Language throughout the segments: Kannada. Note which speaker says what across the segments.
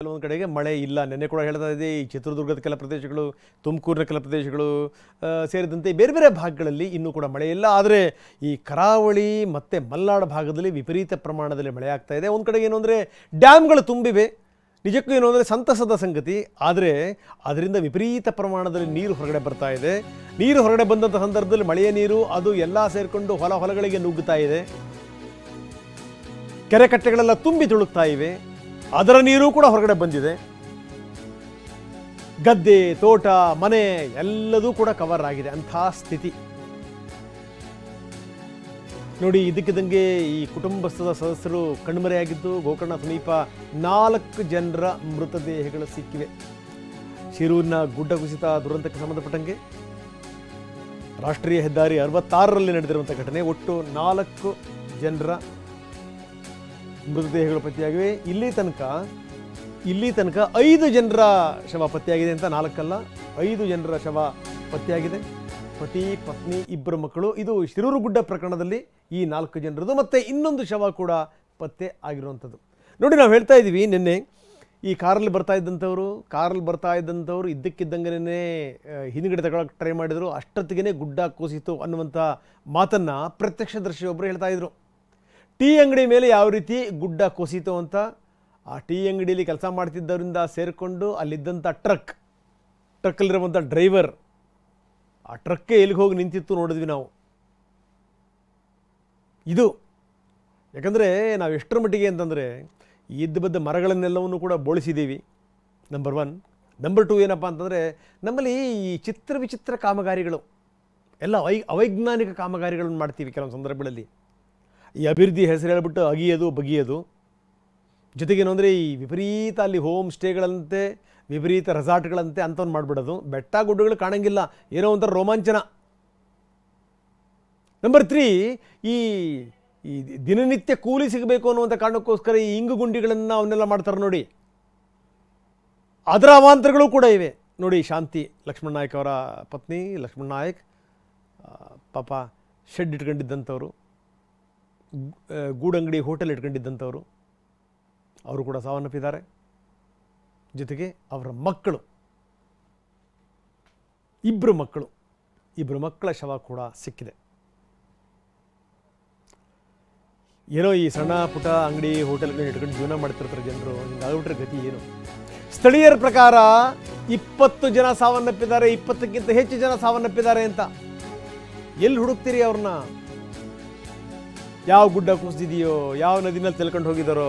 Speaker 1: ಕೆಲವೊಂದು ಕಡೆಗೆ ಮಳೆ ಇಲ್ಲ. ನೆನ್ನೆ ಕೂಡ ಹೇಳ್ತಾ ಇದೆ, ಈ ಚಿತ್ರದುರ್ಗದ ಕೆಲ ಪ್ರದೇಶಗಳು, ತುಮಕೂರಿನ ಕೆಲ ಪ್ರದೇಶಗಳು ಸೇರಿದಂತೆ ಬೇರೆ ಬೇರೆ ಭಾಗಗಳಲ್ಲಿ ಇನ್ನೂ ಕೂಡ ಮಳೆ ಇಲ್ಲ. ಆದರೆ ಈ ಕರಾವಳಿ ಮತ್ತು ಮಲೆನಾಡು ಭಾಗದಲ್ಲಿ ವಿಪರೀತ ಪ್ರಮಾಣದಲ್ಲಿ ಮಳೆ ಆಗ್ತಾ ಇದೆ. ಒಂದು ಕಡೆಗೆ ಏನು ಅಂದರೆ ಡ್ಯಾಮ್ಗಳು ತುಂಬಿವೆ, ನಿಜಕ್ಕೂ ಏನು ಅಂದರೆ ಸಂತಸದ ಸಂಗತಿ. ಆದರೆ ಅದರಿಂದ ವಿಪರೀತ ಪ್ರಮಾಣದಲ್ಲಿ ನೀರು ಹೊರಗಡೆ ಬರ್ತಾ ಇದೆ. ನೀರು ಹೊರಗಡೆ ಬಂದಂಥ ಸಂದರ್ಭದಲ್ಲಿ ಮಳೆಯ ನೀರು ಅದು ಎಲ್ಲ ಸೇರಿಕೊಂಡು ಹೊಲಗಳಿಗೆ ನುಗ್ಗುತ್ತಾ ಇದೆ. ಕೆರೆ ಕಟ್ಟೆಗಳೆಲ್ಲ ತುಂಬಿ ತುಳುಕ್ತಾ ಇವೆ, ಅದರ ನೀರು ಕೂಡ ಹೊರಗಡೆ ಬಂದಿದೆ. ಗದ್ದೆ, ತೋಟ, ಮನೆ ಎಲ್ಲದೂ ಕೂಡ ಕವರ್ ಆಗಿದೆ. ಅಂಥ ಸ್ಥಿತಿ ನೋಡಿ. ಇದಕ್ಕಿದ್ದಂಗೆ ಈ ಕುಟುಂಬಸ್ಥದ ಸದಸ್ಯರು ಕಣ್ಮರೆಯಾಗಿದ್ದು, ಗೋಕರ್ಣ ಸಮೀಪ 4 ಜನರ ಮೃತದೇಹಗಳು ಸಿಕ್ಕಿವೆ. ಶಿರೂರಿನ ಗುಡ್ಡ ಕುಸಿತ ದುರಂತಕ್ಕೆ ಸಂಬಂಧಪಟ್ಟಂಗೆ ರಾಷ್ಟ್ರೀಯ ಹೆದ್ದಾರಿ 66ರಲ್ಲಿ ನಡೆದಿರುವಂಥ ಘಟನೆ. ಒಟ್ಟು 4 ಜನರ ಮೃತದೇಹಗಳು ಪತ್ತೆಯಾಗಿವೆ. ಇಲ್ಲಿ ತನಕ 5 ಜನರ ಶವ ಪತ್ತೆಯಾಗಿದೆ ಅಂತ, 4 ಅಲ್ಲ 5 ಜನರ ಶವ ಪತ್ತೆಯಾಗಿದೆ. ಪತಿ, ಪತ್ನಿ, 2 ಮಕ್ಕಳು. ಇದು ಶಿರೂರು ಗುಡ್ಡ ಪ್ರಕರಣದಲ್ಲಿ ಈ 4 ಜನರದು. ಮತ್ತು ಇನ್ನೊಂದು ಶವ ಕೂಡ ಪತ್ತೆ ಆಗಿರುವಂಥದ್ದು. ನೋಡಿ, ನಾವು ಹೇಳ್ತಾ ಇದ್ದೀವಿ ನಿನ್ನೆ ಈ ಕಾರಲ್ಲಿ ಬರ್ತಾ ಇದ್ದಂಥವ್ರು ಇದ್ದಕ್ಕಿದ್ದಂಗೆ ಹಿಂದ್ಗಡೆ ತಗೊಳ್ಳೋಕೆ ಟ್ರೈ ಮಾಡಿದರು. ಅಷ್ಟೊತ್ತಿಗೆ ಗುಡ್ಡ ಕುಸಿತು ಅನ್ನುವಂಥ ಮಾತನ್ನು ಪ್ರತ್ಯಕ್ಷದರ್ಶಿಯೊಬ್ಬರು ಹೇಳ್ತಾ ಇದ್ರು. ಟೀ ಅಂಗಡಿ ಮೇಲೆ ಯಾವ ರೀತಿ ಗುಡ್ಡ ಕುಸಿತು ಅಂತ, ಆ ಟೀ ಅಂಗಡಿಯಲ್ಲಿ ಕೆಲಸ ಮಾಡ್ತಿದ್ದವರಿಂದ ಸೇರಿಕೊಂಡು ಅಲ್ಲಿದ್ದಂಥ ಟ್ರಕ್ಕಲ್ಲಿರುವಂಥ ಡ್ರೈವರ್, ಆ ಟ್ರಕ್ಕೆ ಎಲ್ಲಿಗೆ ಹೋಗಿ ನಿಂತಿತ್ತು ನೋಡಿದ್ವಿ ನಾವು. ಇದು ಯಾಕಂದರೆ ನಾವು ಎಷ್ಟರ ಮಟ್ಟಿಗೆ ಅಂತಂದರೆ ಇದ್ದ ಮರಗಳನ್ನೆಲ್ಲವನ್ನೂ ಕೂಡ ಬೋಳಿಸಿದ್ದೀವಿ, ನಂಬರ್ 1. ನಂಬರ್ 2 ಏನಪ್ಪ ಅಂತಂದರೆ, ನಮ್ಮಲ್ಲಿ ಈ ವಿಚಿತ್ರ ಕಾಮಗಾರಿಗಳು ಎಲ್ಲ ಅವೈಜ್ಞಾನಿಕ ಕಾಮಗಾರಿಗಳನ್ನು ಮಾಡ್ತೀವಿ ಕೆಲವೊಂದು ಸಂದರ್ಭಗಳಲ್ಲಿ. ಈ ಅಭಿವೃದ್ಧಿ ಹೆಸರು ಹೇಳ್ಬಿಟ್ಟು ಅಗಿಯೋದು ಬಗೆಯೋದು. ಜೊತೆಗೇನು ಅಂದರೆ ಈ ವಿಪರೀತ ಅಲ್ಲಿ ಹೋಮ್ ಸ್ಟೇಗಳಂತೆ, ವಿಪರೀತ ರೆಸಾರ್ಟ್ಗಳಂತೆ ಅಂಥವ್ನು ಮಾಡಿಬಿಡೋದು. ಬೆಟ್ಟ ಗುಡ್ಡಗಳು ಕಾಣಂಗಿಲ್ಲ, ಏನೋ ಒಂಥರ ರೋಮಾಂಚನ. ನಂಬರ್ 3, ಈ ದಿನನಿತ್ಯ ಕೂಲಿ ಸಿಗಬೇಕು ಅನ್ನುವಂಥ ಕಾರಣಕ್ಕೋಸ್ಕರ ಈ ಇಂಗು ಗುಂಡಿಗಳನ್ನು ಅವನ್ನೆಲ್ಲ ಮಾಡ್ತಾರೆ ನೋಡಿ. ಅದರ ಅವಾಂತರಗಳು ಕೂಡ ಇವೆ ನೋಡಿ. ಶಾಂತಿ ಲಕ್ಷ್ಮಣ ನಾಯಕ್ ಅವರ ಪತ್ನಿ ಲಕ್ಷ್ಮಣ ನಾಯಕ್ ಪಾಪ ಶೆಡ್ ಇಟ್ಕೊಂಡಿದ್ದಂಥವ್ರು, ಗೂಡಂಗಡಿ ಹೋಟೆಲ್ ಇಟ್ಕೊಂಡಿದ್ದಂಥವ್ರು, ಅವರು ಕೂಡ ಸಾವನ್ನಪ್ಪಿದ್ದಾರೆ. ಜೊತೆಗೆ ಅವರ ಮಕ್ಕಳು, 2 ಮಕ್ಕಳ ಶವ ಕೂಡ ಸಿಕ್ಕಿದೆ. ಏನೋ ಈ ಸಣ್ಣ ಪುಟ್ಟ ಅಂಗಡಿ ಹೋಟೆಲ್ಗಳನ್ನ ಇಟ್ಕೊಂಡು ಜೀವನ ಮಾಡ್ತಿರ್ತಾರೆ ಜನರು. ಹಿಂಗಾಗ್ಬಿಟ್ರೆ ಗತಿ ಏನು? ಸ್ಥಳೀಯರ ಪ್ರಕಾರ 20 ಜನ ಸಾವನ್ನಪ್ಪಿದ್ದಾರೆ, 20ಕ್ಕಿಂತ ಹೆಚ್ಚು ಜನ ಸಾವನ್ನಪ್ಪಿದ್ದಾರೆ ಅಂತ. ಎಲ್ಲಿ ಹುಡುಕ್ತೀರಿ ಅವ್ರನ್ನ? ಯಾವ ಗುಡ್ಡ ಕುಸಿದಿದೆಯೋ, ಯಾವ ನದಿನಲ್ಲಿ ತೆಲ್ಕೊಂಡು ಹೋಗಿದ್ದಾರೋ,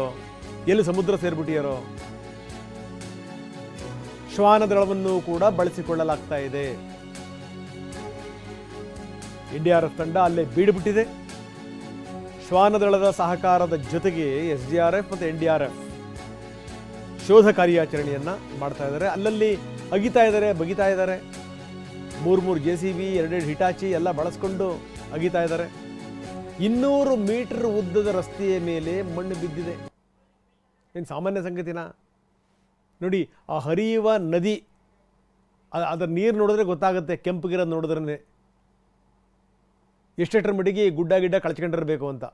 Speaker 1: ಎಲ್ಲಿ ಸಮುದ್ರ ಸೇರ್ಬಿಟ್ಟಿಯಾರೋ. ಶ್ವಾನದಳವನ್ನು ಕೂಡ ಬಳಸಿಕೊಳ್ಳಲಾಗ್ತಾ ಇದೆ. NDRF ತಂಡ ಅಲ್ಲೇ ಬೀಡುಬಿಟ್ಟಿದೆ. ಶ್ವಾನದಳದ ಸಹಕಾರದ ಜೊತೆಗೆ SDRF ಮತ್ತು NDRF ಶೋಧ ಕಾರ್ಯಾಚರಣೆಯನ್ನು ಮಾಡ್ತಾ ಇದ್ದಾರೆ. ಅಲ್ಲಲ್ಲಿ ಅಗಿತಾ ಇದ್ದಾರೆ, ಬಗಿತಾ ಇದ್ದಾರೆ. 3 JCB, 2 ಹಿಟಾಚಿ ಎಲ್ಲ ಬಳಸ್ಕೊಂಡು ಅಗಿತಾ ಇದ್ದಾರೆ. 200 ಮೀಟರ್ ಉದ್ದದ ರಸ್ತೆಯ ಮೇಲೆ ಮಣ್ಣು ಬಿದ್ದಿದೆ. ಏನು ಸಾಮಾನ್ಯ ಸಂಗತಿನ? ನೋಡಿ, ಆ ಹರಿಯುವ ನದಿ, ಅದರ ನೀರು ನೋಡಿದ್ರೆ ಗೊತ್ತಾಗುತ್ತೆ, ಕೆಂಪಗಿರೋದು ನೋಡಿದ್ರೆ ಎಷ್ಟೆಷ್ಟರ ಮಟ್ಟಿಗೆ ಗುಡ್ಡ ಕಳ್ಚ್ಕೊಂಡಿರಬೇಕು ಅಂತ.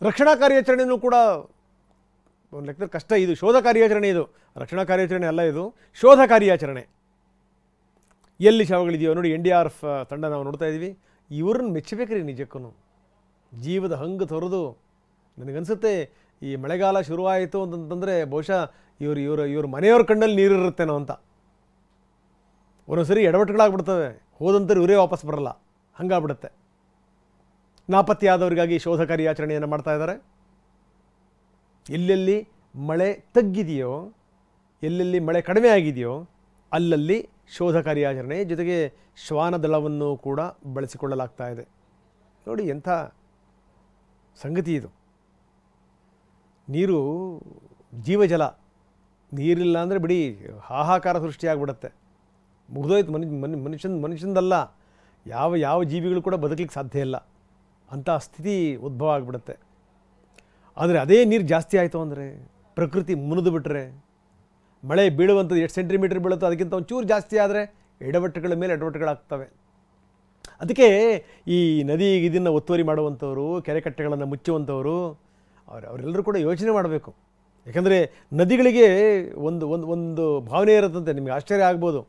Speaker 1: ರಕ್ಷಣಾ ಕಾರ್ಯಾಚರಣೆಯೂ ಕೂಡ ಒಂದು ಲೆಕ್ಕದಲ್ಲಿ ಕಷ್ಟ. ಇದು ಶೋಧ ಕಾರ್ಯಾಚರಣೆ, ಇದು ರಕ್ಷಣಾ ಕಾರ್ಯಾಚರಣೆ ಅಲ್ಲ, ಇದು ಶೋಧ ಕಾರ್ಯಾಚರಣೆ. ಎಲ್ಲಿ ಶವಗಳಿದೆಯೋ ನೋಡಿ. NDRF ತಂಡ ನಾವು ನೋಡ್ತಾ ಇದ್ದೀವಿ. ಇವ್ರನ್ನ ಮೆಚ್ಚಬೇಕ್ರಿ ನಿಜಕ್ಕೂ. ಜೀವದ ಹಂಗು ತೊರೆದು, ನನಗನ್ಸುತ್ತೆ ಈ ಮಳೆಗಾಲ ಶುರುವಾಯಿತು ಅಂತಂತಂದರೆ ಬಹುಶಃ ಇವ್ರ ಮನೆಯವ್ರ ಕಣ್ಣಲ್ಲಿ ನೀರಿರುತ್ತೇನೋ ಅಂತ. ಒಂದೊಂದ್ಸರಿ ಎಡವಟ್ಟುಗಳಾಗ್ಬಿಡ್ತವೆ, ಹೋದಂತರು ಇವರೇ ವಾಪಸ್ ಬರಲ್ಲ, ಹಂಗಾಗ್ಬಿಡುತ್ತೆ. ನಾಪತ್ತೆಯಾದವರಿಗಾಗಿ ಶೋಧ ಕಾರ್ಯಾಚರಣೆಯನ್ನು ಮಾಡ್ತಾ ಇದ್ದಾರೆ. ಎಲ್ಲೆಲ್ಲಿ ಮಳೆ ತಗ್ಗಿದೆಯೋ, ಎಲ್ಲೆಲ್ಲಿ ಮಳೆ ಕಡಿಮೆ ಆಗಿದೆಯೋ ಅಲ್ಲಲ್ಲಿ ಶೋಧ ಕಾರ್ಯಾಚರಣೆ, ಜೊತೆಗೆ ಶ್ವಾನದಳವನ್ನು ಕೂಡ ಬಳಸಿಕೊಳ್ಳಲಾಗ್ತಾ ಇದೆ. ನೋಡಿ ಎಂಥ ಸಂಗತಿ ಇದು. ನೀರು ಜೀವಜಲ, ನೀರಿಲ್ಲ ಅಂದರೆ ಬಿಡಿ ಹಾಹಾಕಾರ ಸೃಷ್ಟಿಯಾಗ್ಬಿಡುತ್ತೆ, ಮುಗಿದೋಯ್ತು. ಮನುಷ್ಯಂದಲ್ಲ, ಯಾವ ಜೀವಿಗಳು ಕೂಡ ಬದುಕಲಿಕ್ಕೆ ಸಾಧ್ಯ ಇಲ್ಲ, ಅಂಥ ಸ್ಥಿತಿ ಉದ್ಭವ ಆಗಿಬಿಡುತ್ತೆ. ಆದರೆ ಅದೇ ನೀರು ಜಾಸ್ತಿ ಆಯಿತು ಅಂದರೆ, ಪ್ರಕೃತಿ ಮುನಿದು ಬಿಟ್ಟರೆ, ಮಳೆ ಬೀಳುವಂಥದ್ದು ಎಷ್ಟು ಸೆಂಟಿಮೀಟರ್ ಬೀಳುತ್ತೋ ಅದಕ್ಕಿಂತ ಒಂಚೂರು ಜಾಸ್ತಿ ಆದರೆ ಎಡವಟ್ಟುಗಳ ಮೇಲೆ ಎಡವಟ್ಟುಗಳಾಗ್ತವೆ. ಅದಕ್ಕೆ ಈ ನದಿ ಇದನ್ನು ಒತ್ತುವರಿ ಮಾಡುವಂಥವರು, ಕೆರೆ ಕಟ್ಟೆಗಳನ್ನು ಮುಚ್ಚುವಂಥವರು ಅವರೆಲ್ಲರೂ ಕೂಡ ಯೋಚನೆ ಮಾಡಬೇಕು. ಯಾಕಂದರೆ ನದಿಗಳಿಗೆ ಒಂದು ಒಂದು ಒಂದು ಭಾವನೆ ಇರುತ್ತಂತೆ, ನಿಮಗೆ ಆಶ್ಚರ್ಯ ಆಗ್ಬೋದು.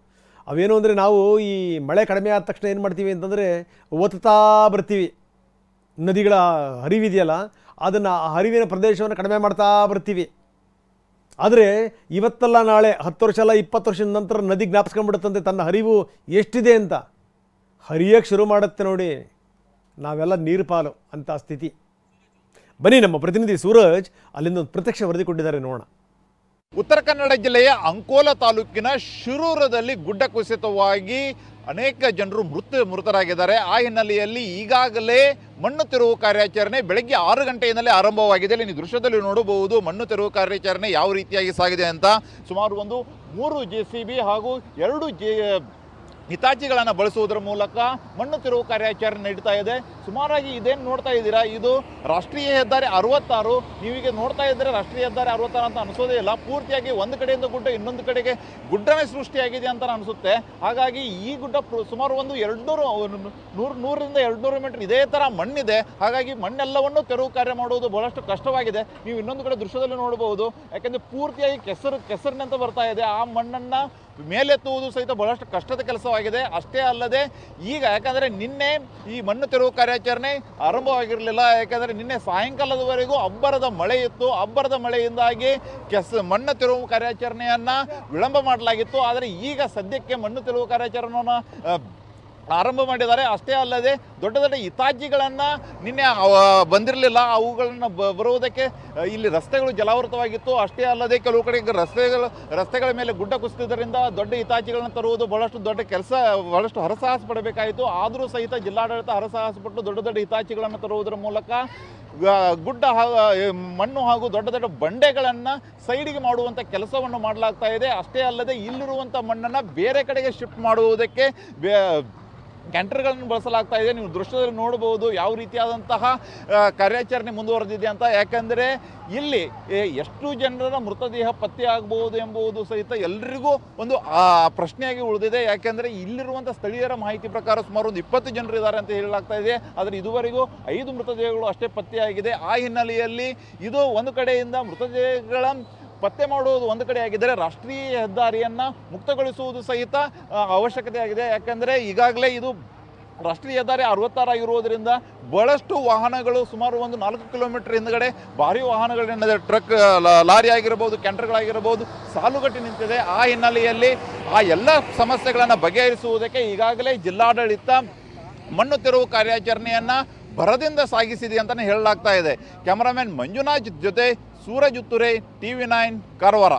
Speaker 1: ಅವೇನು ಅಂದರೆ ನಾವು ಈ ಮಳೆ ಕಡಿಮೆ ಆದ ತಕ್ಷಣ ಏನು ಮಾಡ್ತೀವಿ ಅಂತಂದರೆ ಒತ್ತುತ್ತಾ ಬರ್ತೀವಿ. ನದಿಗಳ ಹರಿವಿದೆಯಲ್ಲ, ಅದನ್ನು ಆ ಹರಿವಿನ ಪ್ರದೇಶವನ್ನು ಕಡಿಮೆ ಮಾಡ್ತಾ ಬರ್ತೀವಿ. ಆದರೆ ಇವತ್ತಲ್ಲ ನಾಳೆ 10 ವರ್ಷ ಅಲ್ಲ 20 ವರ್ಷದ ನಂತರ ನದಿ ಜ್ಞಾಪಿಸ್ಕೊಂಡ್ಬಿಡುತ್ತಂತೆ ತನ್ನ ಹರಿವು ಎಷ್ಟಿದೆ ಅಂತ. ಹರಿಯೋಕ್ಕೆ ಶುರು ಮಾಡುತ್ತೆ ನೋಡಿ, ನಾವೆಲ್ಲ ನೀರು ಪಾಲು ಅಂತ ಸ್ಥಿತಿ. ಬನ್ನಿ, ನಮ್ಮ ಪ್ರತಿನಿಧಿ ಸೂರಜ್ ಅಲ್ಲಿಂದ ಒಂದು ಪ್ರತ್ಯಕ್ಷ ವರದಿ ಕೊಟ್ಟಿದ್ದಾರೆ, ನೋಡೋಣ.
Speaker 2: ಉತ್ತರ ಕನ್ನಡ ಜಿಲ್ಲೆಯ ಅಂಕೋಲ ತಾಲೂಕಿನ ಶಿರೂರದಲ್ಲಿ ಗುಡ್ಡ ಕುಸಿತವಾಗಿ ಅನೇಕ ಜನರು ಮೃತರಾಗಿದ್ದಾರೆ. ಆ ಹಿನ್ನೆಲೆಯಲ್ಲಿ ಈಗಾಗಲೇ ಮಣ್ಣು ತೆರವು ಕಾರ್ಯಾಚರಣೆ ಬೆಳಗ್ಗೆ 6 ಗಂಟೆಯಿಂದಲೇ ಆರಂಭವಾಗಿದೆ. ಇಲ್ಲಿ ನೀವು ದೃಶ್ಯದಲ್ಲಿ ನೋಡಬಹುದು ಮಣ್ಣು ತೆರವು ಕಾರ್ಯಾಚರಣೆ ಯಾವ ರೀತಿಯಾಗಿ ಸಾಗಿದೆ ಅಂತ. ಸುಮಾರು 3 JCB ಹಾಗೂ 2 ಹಿತಾಚಿಗಳನ್ನು ಬಳಸುವುದರ ಮೂಲಕ ಮಣ್ಣು ತೆರವು ಕಾರ್ಯಾಚರಣೆ ನಡೀತಾ ಇದೆ. ಸುಮಾರಾಗಿ ಇದೇನು ನೋಡ್ತಾ ಇದ್ದೀರಾ, ಇದು ರಾಷ್ಟ್ರೀಯ ಹೆದ್ದಾರಿ 66. ನೀವೀಗ ನೋಡ್ತಾ ಇದ್ದರೆ ರಾಷ್ಟ್ರೀಯ ಹೆದ್ದಾರಿ 66 ಅಂತ ಅನಿಸೋದೇ ಇಲ್ಲ. ಪೂರ್ತಿಯಾಗಿ ಒಂದು ಕಡೆಯಿಂದ ಗುಡ್ಡ ಇನ್ನೊಂದು ಕಡೆಗೆ ಗುಡ್ಡನೇ ಸೃಷ್ಟಿಯಾಗಿದೆ ಅಂತ ಅನಿಸುತ್ತೆ. ಹಾಗಾಗಿ ಈ ಗುಡ್ಡ ಸುಮಾರು 100ರಿಂದ 200 ಮೀಟರ್ ಇದೇ ಥರ ಮಣ್ಣಿದೆ. ಹಾಗಾಗಿ ಮಣ್ಣೆಲ್ಲವನ್ನು ತೆರವು ಕಾರ್ಯ ಮಾಡುವುದು ಬಹಳಷ್ಟು ಕಷ್ಟವಾಗಿದೆ. ನೀವು ಇನ್ನೊಂದು ಕಡೆ ದೃಶ್ಯದಲ್ಲಿ ನೋಡಬಹುದು, ಯಾಕೆಂದರೆ ಪೂರ್ತಿಯಾಗಿ ಕೆಸರಿನಂತ ಬರ್ತಾ ಇದೆ. ಆ ಮಣ್ಣನ್ನು ಮೇಲೆತ್ತುವುದು ಸಹಿತ ಬಹಳಷ್ಟು ಕಷ್ಟದ ಕೆಲಸವಾಗಿದೆ. ಅಷ್ಟೇ ಅಲ್ಲದೆ ಈಗ ಯಾಕಂದರೆ ನಿನ್ನೆ ಈ ಮಣ್ಣು ತೆರವು ಕಾರ್ಯಾಚರಣೆ ಆರಂಭವಾಗಿರಲಿಲ್ಲ. ಯಾಕಂದರೆ ನಿನ್ನೆ ಸಾಯಂಕಾಲದವರೆಗೂ ಅಬ್ಬರದ ಮಳೆ ಇತ್ತು. ಅಬ್ಬರದ ಮಳೆಯಿಂದಾಗಿ ಮಣ್ಣು ತೆರವು ಕಾರ್ಯಾಚರಣೆಯನ್ನು ವಿಳಂಬ ಮಾಡಲಾಗಿತ್ತು. ಆದರೆ ಈಗ ಸದ್ಯಕ್ಕೆ ಮಣ್ಣು ತೆರವು ಕಾರ್ಯಾಚರಣೆಯನ್ನು ಆರಂಭ ಮಾಡಿದ್ದಾರೆ. ಅಷ್ಟೇ ಅಲ್ಲದೆ ದೊಡ್ಡ ದೊಡ್ಡ ಹಿತಾಚಿಗಳನ್ನು ನಿನ್ನೆ ಬಂದಿರಲಿಲ್ಲ. ಅವುಗಳನ್ನು ಬರುವುದಕ್ಕೆ ಇಲ್ಲಿ ರಸ್ತೆಗಳು ಜಲಾವೃತವಾಗಿತ್ತು. ಅಷ್ಟೇ ಅಲ್ಲದೆ ಕೆಲವು ಕಡೆ ರಸ್ತೆಗಳ ಮೇಲೆ ಗುಡ್ಡ ಕುಸಿದಿದ್ದರಿಂದ ದೊಡ್ಡ ಹಿತಾಚಿಗಳನ್ನು ತರುವುದು ಬಹಳಷ್ಟು ದೊಡ್ಡ ಕೆಲಸ, ಬಹಳಷ್ಟು ಹರಸಾಹಸ ಪಡಬೇಕಾಯಿತು. ಆದರೂ ಸಹಿತ ಜಿಲ್ಲಾಡಳಿತ ಹರಸಾಹಸ ಪಟ್ಟು ದೊಡ್ಡ ದೊಡ್ಡ ಹಿತಾಚಿಗಳನ್ನು ತರುವುದರ ಮೂಲಕ ಗುಡ್ಡ ಮಣ್ಣು ಹಾಗೂ ದೊಡ್ಡ ದೊಡ್ಡ ಬಂಡೆಗಳನ್ನು ಸೈಡಿಗೆ ಮಾಡುವಂಥ ಕೆಲಸವನ್ನು ಮಾಡಲಾಗ್ತಾ ಇದೆ. ಅಷ್ಟೇ ಅಲ್ಲದೆ ಇಲ್ಲಿರುವಂಥ ಮಣ್ಣನ್ನು ಬೇರೆ ಕಡೆಗೆ ಶಿಫ್ಟ್ ಮಾಡುವುದಕ್ಕೆ ಕ್ಯಾಂಟರ್ಗಳನ್ನು ಬಳಸಲಾಗ್ತಾ ಇದೆ. ನೀವು ದೃಶ್ಯದಲ್ಲಿ ನೋಡಬಹುದು ಯಾವ ರೀತಿಯಾದಂತಹ ಕಾರ್ಯಾಚರಣೆ ಮುಂದುವರೆದಿದೆ ಅಂತ. ಯಾಕಂದರೆ ಇಲ್ಲಿ ಎಷ್ಟು ಜನರ ಮೃತದೇಹ ಪತ್ತೆ ಆಗಬಹುದು ಎಂಬುದು ಸಹಿತ ಎಲ್ಲರಿಗೂ ಒಂದು ಪ್ರಶ್ನೆಯಾಗಿ ಉಳಿದಿದೆ. ಯಾಕೆಂದರೆ ಇಲ್ಲಿರುವಂಥ ಸ್ಥಳೀಯರ ಮಾಹಿತಿ ಪ್ರಕಾರ ಸುಮಾರು 20 ಜನರು ಇದ್ದಾರೆ ಅಂತ ಹೇಳಲಾಗ್ತಾ ಇದೆ. ಆದರೆ ಇದುವರೆಗೂ 5 ಮೃತದೇಹಗಳು ಅಷ್ಟೇ ಪತ್ತೆಯಾಗಿದೆ. ಆ ಹಿನ್ನೆಲೆಯಲ್ಲಿ ಇದು ಒಂದು ಕಡೆಯಿಂದ ಮೃತದೇಹಗಳ ಪತ್ತೆ ಮಾಡುವುದು ಒಂದು ಕಡೆ ಆಗಿದ್ದರೆ, ರಾಷ್ಟ್ರೀಯ ಹೆದ್ದಾರಿಯನ್ನು ಮುಕ್ತಗೊಳಿಸುವುದು ಸಹಿತ ಅವಶ್ಯಕತೆ ಆಗಿದೆ. ಯಾಕೆಂದರೆ ಈಗಾಗಲೇ ಇದು ರಾಷ್ಟ್ರೀಯ ಹೆದ್ದಾರಿ 66 ಆಗಿರುವುದರಿಂದ ಬಹಳಷ್ಟು ವಾಹನಗಳು ಸುಮಾರು 4 ಕಿಲೋಮೀಟರ್ ಹಿಂದ್ಗಡೆ ಭಾರಿ ವಾಹನಗಳೇನಿದೆ, ಟ್ರಕ್, ಲಾರಿ ಆಗಿರಬಹುದು, ಕ್ಯಾಂಟರ್ಗಳಾಗಿರಬಹುದು, ಸಾಲುಗಟ್ಟಿ ನಿಂತಿದೆ. ಆ ಹಿನ್ನೆಲೆಯಲ್ಲಿ ಆ ಎಲ್ಲ ಸಮಸ್ಯೆಗಳನ್ನು ಬಗೆಹರಿಸುವುದಕ್ಕೆ ಈಗಾಗಲೇ ಜಿಲ್ಲಾಡಳಿತ ಮಣ್ಣು ತೆರವು ಕಾರ್ಯಾಚರಣೆಯನ್ನು ಭರದಿಂದ ಸಾಗಿಸಿದೆ ಅಂತಲೇ ಹೇಳಲಾಗ್ತಾ ಇದೆ. ಕ್ಯಾಮರಾಮನ್ ಮಂಜುನಾಥ್ ಜೊತೆ ಸೂರಜ್ ಉತ್ತುರೆ, TV9 ಕಾರವಾರ.